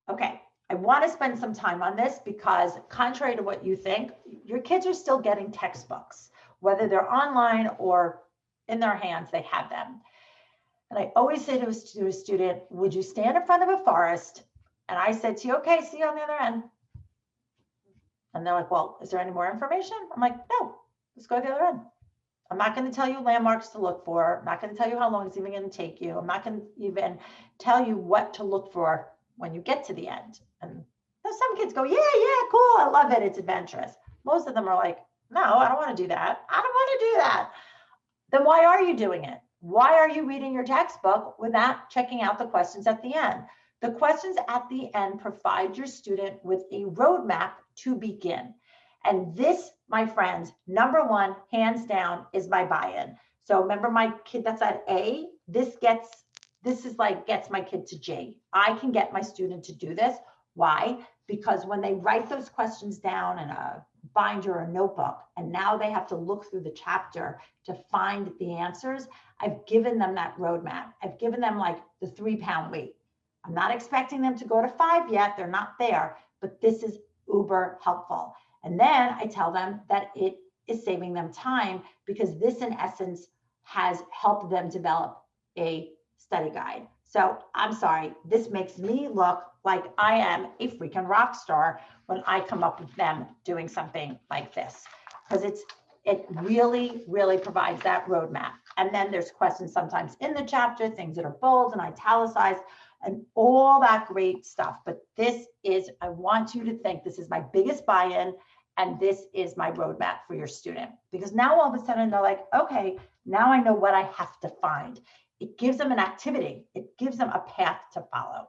Okay, I want to spend some time on this because contrary to what you think, your kids are still getting textbooks, whether they're online or in their hands, they have them. And I always say to a student, would you stand in front of a forest? And I said to you, okay, see you on the other end. And they're like, well, is there any more information? I'm like, no, let's go to the other end. I'm not going to tell you landmarks to look for. I'm not going to tell you how long it's even going to take you. I'm not going to even tell you what to look for when you get to the end. And some kids go, yeah, cool. I love it. It's adventurous. Most of them are like, no, I don't want to do that. I don't want to do that. Then why are you doing it? Why are you reading your textbook without checking out the questions at the end? The questions at the end provide your student with a roadmap to begin. And this, my friends, number one, hands down, is my buy-in. So remember my kid that's at A, this is like gets my kid to J. I can get my student to do this. Why? Because when they write those questions down in a binder or notebook, and now they have to look through the chapter to find the answers, I've given them that roadmap. I've given them like the 3-pound weight. I'm not expecting them to go to 5 yet. They're not there, but this is uber helpful. And then I tell them that it is saving them time because this, in essence, has helped them develop a study guide. So I'm sorry, this makes me look like I am a freaking rock star when I come up with them doing something like this, because it really, really provides that roadmap. And then there's questions sometimes in the chapter, things that are bold and italicized and all that great stuff. But this is, I want you to think this is my biggest buy-in and this is my roadmap for your student. Because now all of a sudden they're like, okay, now I know what I have to find. It gives them an activity. It gives them a path to follow.